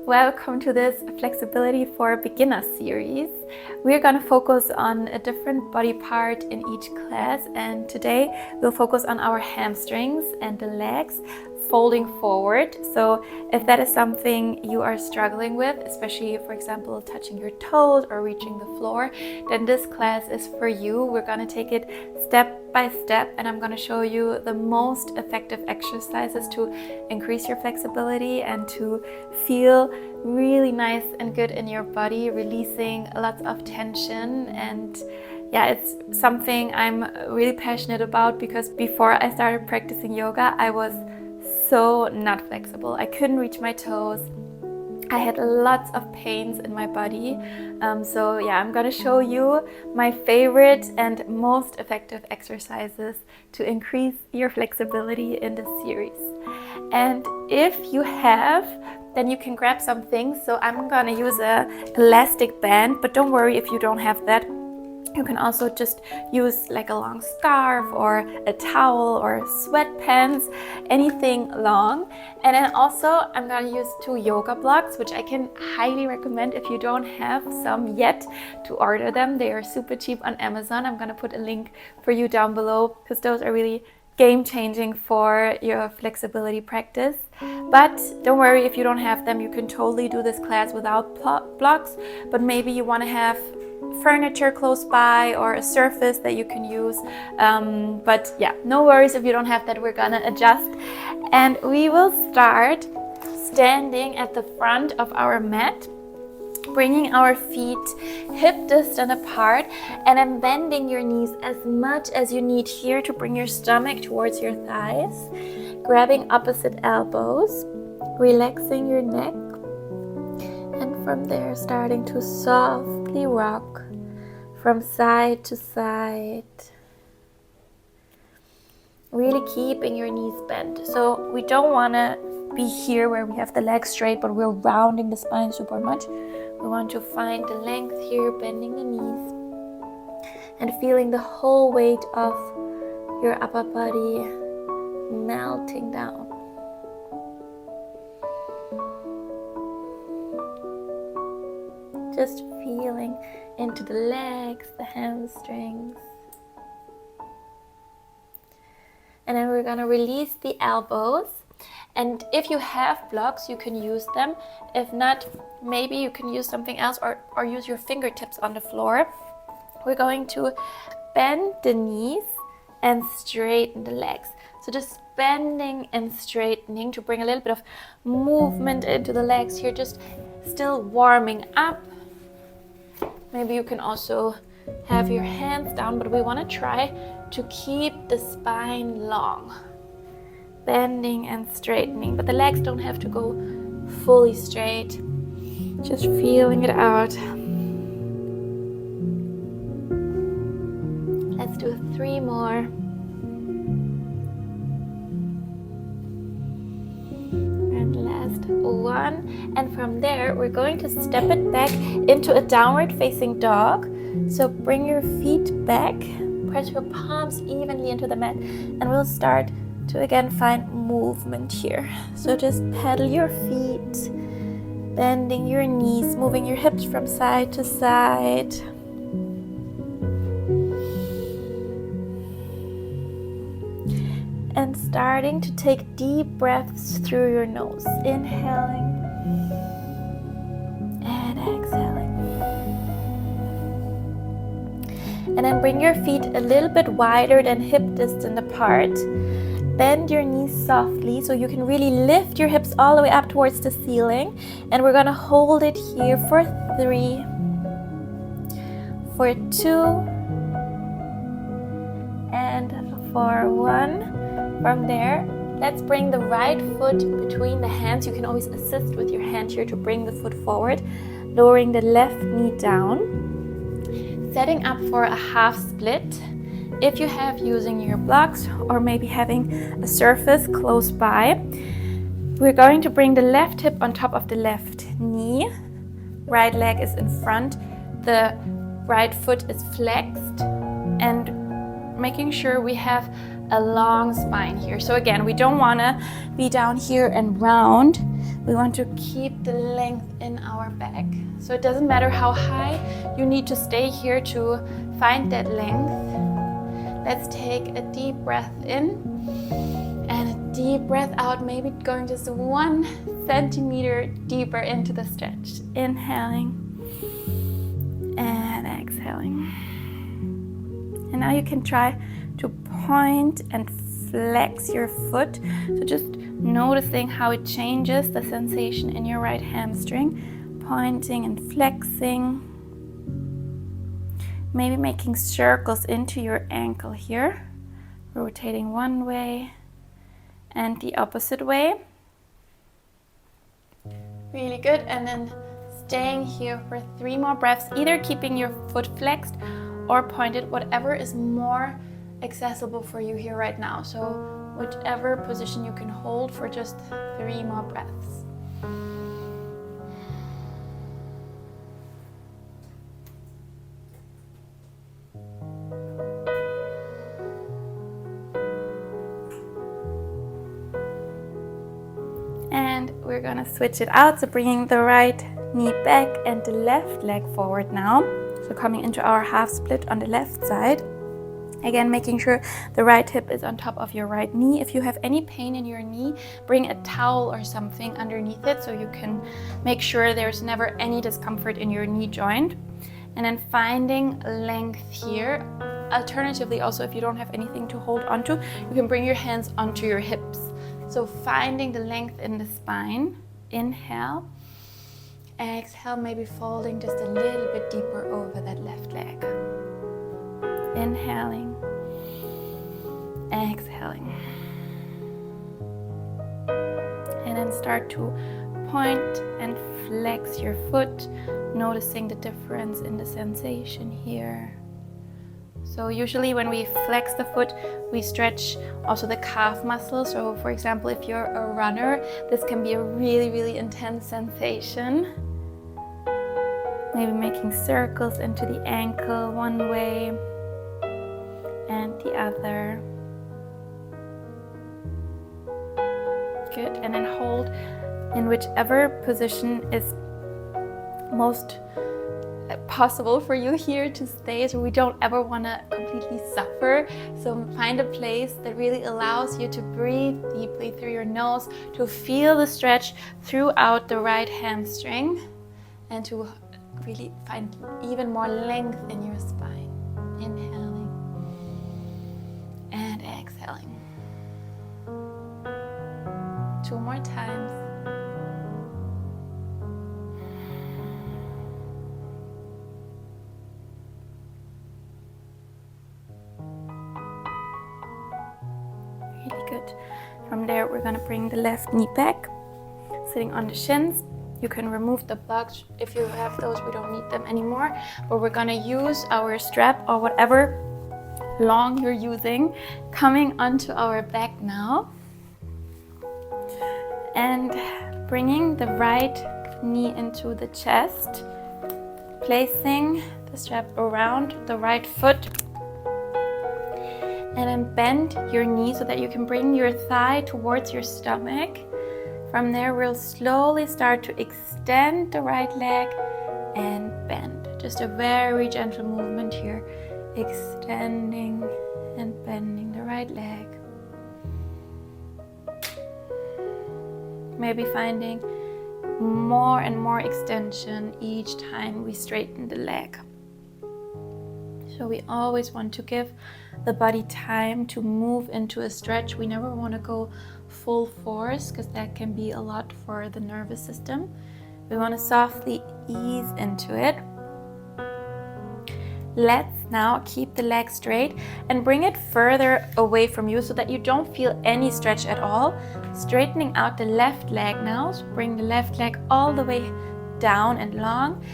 Welcome to this Flexibility for Beginners series. We're going to focus on a different body part in each class, and today we'll focus on our hamstrings and the legs folding forward. So if that is something you are struggling with, especially for example touching your toes or reaching the floor, then this class is for you. We're going to take it step by step, and I'm going to show you the most effective exercises to increase your flexibility and to feel really nice and good in your body, releasing lots of tension. And yeah, it's something I'm really passionate about, because before I started practicing yoga, I was so not flexible. I couldn't reach my toes. I had lots of pains in my body. So yeah, I'm gonna show you my favorite and most effective exercises to increase your flexibility in this series. And if you have, then you can grab some things. So I'm gonna use a elastic band, but don't worry if you don't have that. You can also just use like a long scarf or a towel or sweatpants, anything long. And then also I'm going to use 2 yoga blocks, which I can highly recommend if you don't have some yet to order them. They are super cheap on Amazon. I'm going to put a link for you down below, because those are really game-changing for your flexibility practice. But don't worry if you don't have them. You can totally do this class without blocks, but maybe you want to have furniture close by or a surface that you can use, but yeah, no worries if you don't have that. We're gonna adjust, and we will start standing at the front of our mat, bringing our feet hip distance apart, and then bending your knees as much as you need here to bring your stomach towards your thighs, grabbing opposite elbows, relaxing your neck, and from there starting to softly rock from side to side, really keeping your knees bent. So we don't want to be here where we have the legs straight, but we're rounding the spine super much. We want to find the length here, bending the knees and feeling the whole weight of your upper body melting down. Just feeling into the legs, the hamstrings. And then we're gonna release the elbows. And if you have blocks, you can use them. If not, maybe you can use something else, or use your fingertips on the floor. We're going to bend the knees and straighten the legs. So just bending and straightening to bring a little bit of movement into the legs here, just still warming up. Maybe you can also have your hands down, but we want to try to keep the spine long. Bending and straightening, but the legs don't have to go fully straight. Just feeling it out. Let's do 3 more. Last one, and from there we're going to step it back into a downward facing dog. So bring your feet back, press your palms evenly into the mat, and we'll start to again find movement here. So just pedal your feet, bending your knees, moving your hips from side to side. And starting to take deep breaths through your nose. Inhaling and exhaling. And then bring your feet a little bit wider than hip distance apart. Bend your knees softly so you can really lift your hips all the way up towards the ceiling. And we're gonna hold it here for 3, for 2, and for 1. From there, let's bring the right foot between the hands. You can always assist with your hand here to bring the foot forward, lowering the left knee down, setting up for a half split. If you have using your blocks, or maybe having a surface close by, we're going to bring the left hip on top of the left knee. Right leg is in front, the right foot is flexed, and making sure we have a long spine here. So again, we don't want to be down here and round. We want to keep the length in our back. So it doesn't matter how high, you need to stay here to find that length. Let's take a deep breath in and a deep breath out, maybe going just 1 centimeter deeper into the stretch. Inhaling and exhaling. And now you can try to point and flex your foot. So just noticing how it changes the sensation in your right hamstring. Pointing and flexing. Maybe making circles into your ankle here. Rotating one way and the opposite way. Really good. And then staying here for 3 more breaths, either keeping your foot flexed or pointed, whatever is more accessible for you here right now. So whichever position you can hold for just 3 more breaths. And we're gonna switch it out, so bringing the right knee back and the left leg forward now. So coming into our half split on the left side. Again, making sure the right hip is on top of your right knee. If you have any pain in your knee, bring a towel or something underneath it so you can make sure there's never any discomfort in your knee joint. And then finding length here. Alternatively, also, if you don't have anything to hold onto, you can bring your hands onto your hips. So finding the length in the spine. Inhale. Exhale, maybe folding just a little bit deeper over that left leg. Inhaling. Exhaling. And then start to point and flex your foot, noticing the difference in the sensation here. So usually when we flex the foot, we stretch also the calf muscle. So for example, if you're a runner, this can be a really, really intense sensation. Maybe making circles into the ankle one way and the other. Good, and then hold in whichever position is most possible for you here to stay, so we don't ever want to completely suffer. So find a place that really allows you to breathe deeply through your nose, to feel the stretch throughout the right hamstring, and to really find even more length in your spine. Inhaling and exhaling. 2 more times. Really good. From there, we're going to bring the left knee back, sitting on the shins. You can remove the blocks if you have those, we don't need them anymore. But we're going to use our strap or whatever long you're using, coming onto our back now. And bringing the right knee into the chest, placing the strap around the right foot. And then bend your knee so that you can bring your thigh towards your stomach. From there, we'll slowly start to extend the right leg and bend. Just a very gentle movement here. Extending and bending the right leg. Maybe finding more and more extension each time we straighten the leg. So we always want to give the body time to move into a stretch. We never want to go full force because that can be a lot for the nervous system. We want to softly ease into it. Let's now keep the leg straight and bring it further away from you so that you don't feel any stretch at all. Straightening out the left leg now. So bring the left leg all the way down and long.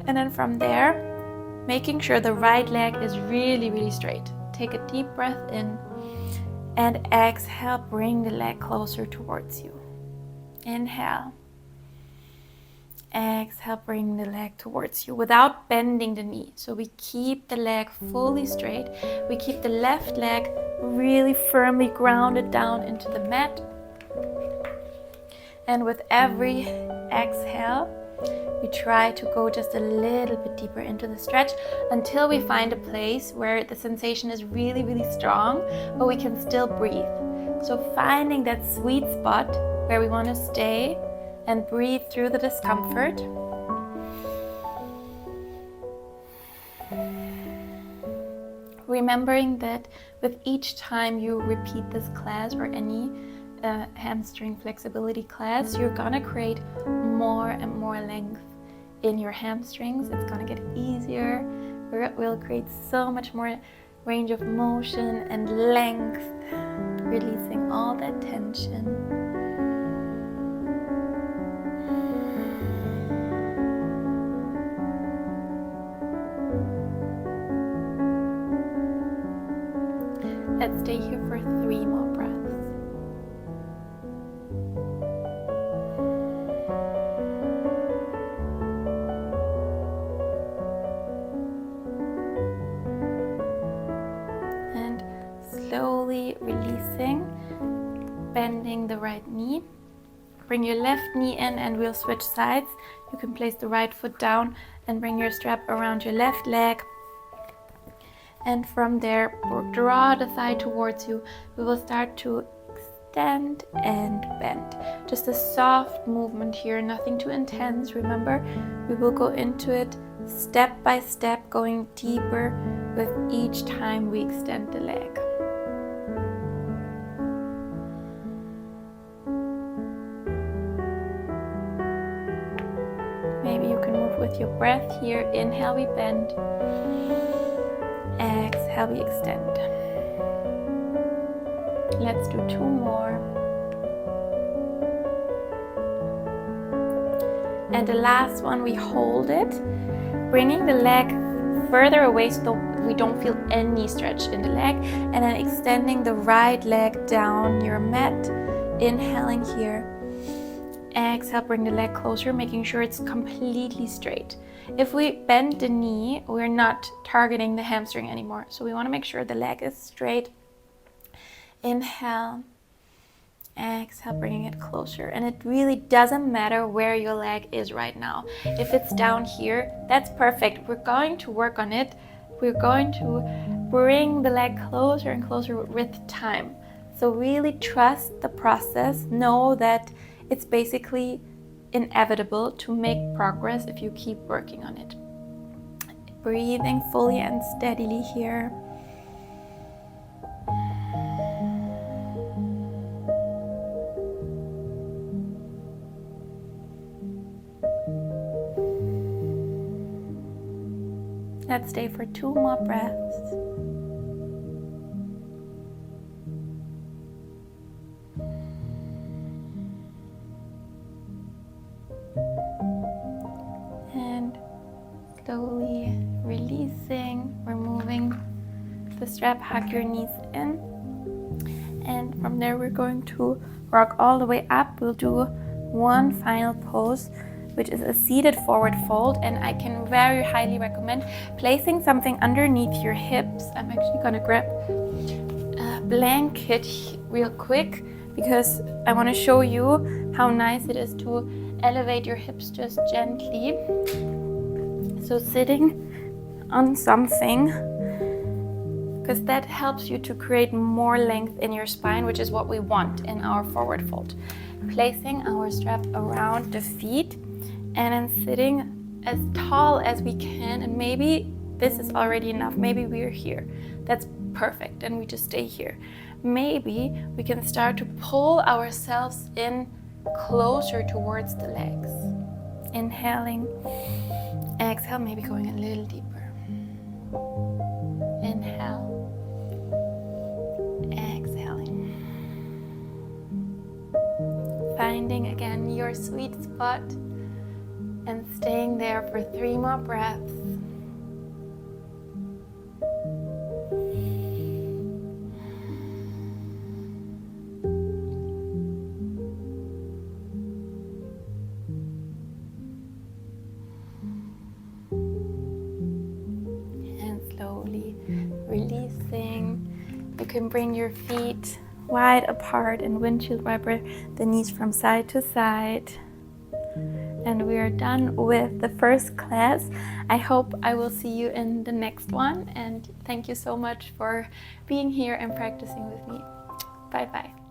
And then from there, making sure the right leg is really, really straight. Take a deep breath in and exhale, bring the leg closer towards you. Inhale. Exhale, bring the leg towards you without bending the knee. So we keep the leg fully straight. We keep the left leg really firmly grounded down into the mat. And with every exhale, we try to go just a little bit deeper into the stretch until we find a place where the sensation is really, really strong, but we can still breathe. So finding that sweet spot where we want to stay and breathe through the discomfort. Remembering that with each time you repeat this class or any hamstring flexibility class, you're gonna create more and more length in your hamstrings. It's gonna get easier. We'll create so much more range of motion and length, releasing all that tension. Let's stay here for 3 more breaths. And slowly releasing, bending the right knee. Bring your left knee in and we'll switch sides. You can place the right foot down and bring your strap around your left leg. And from there, draw the thigh towards you. We will start to extend and bend. Just a soft movement here, nothing too intense. Remember, we will go into it step by step, going deeper with each time we extend the leg. Maybe you can move with your breath here. Inhale, we bend. Exhale, we extend. Let's do 2 more. And the last one, we hold it, bringing the leg further away so we don't feel any stretch in the leg, and then extending the right leg down your mat. Inhaling here. Exhale, bring the leg closer, making sure it's completely straight. If we bend the knee, we're not targeting the hamstring anymore. So we want to make sure the leg is straight. Inhale. Exhale, bringing it closer. And it really doesn't matter where your leg is right now. If it's down here, that's perfect. We're going to work on it. We're going to bring the leg closer and closer with time. So really trust the process. Know that it's basically inevitable to make progress if you keep working on it. Breathing fully and steadily here. Let's stay for 2 more breaths. And slowly releasing, removing the strap, hug your knees in. And from there we're going to rock all the way up. We'll do one final pose, which is a seated forward fold, and I can very highly recommend placing something underneath your hips. I'm actually gonna grab a blanket real quick because I want to show you how nice it is to elevate your hips just gently. So sitting on something, because that helps you to create more length in your spine, which is what we want in our forward fold. Placing our strap around the feet and then sitting as tall as we can, and maybe this is already enough. Maybe we're here. That's perfect, and we just stay here. Maybe we can start to pull ourselves in closer towards the legs. Inhaling, exhale, maybe going a little deeper. Inhale, exhaling. Finding again your sweet spot and staying there for 3 more breaths. And slowly releasing. You can bring your feet wide apart and windshield wiper the knees from side to side. And we are done with the first class. I hope I will see you in the next one, and thank you so much for being here and practicing with me. Bye bye.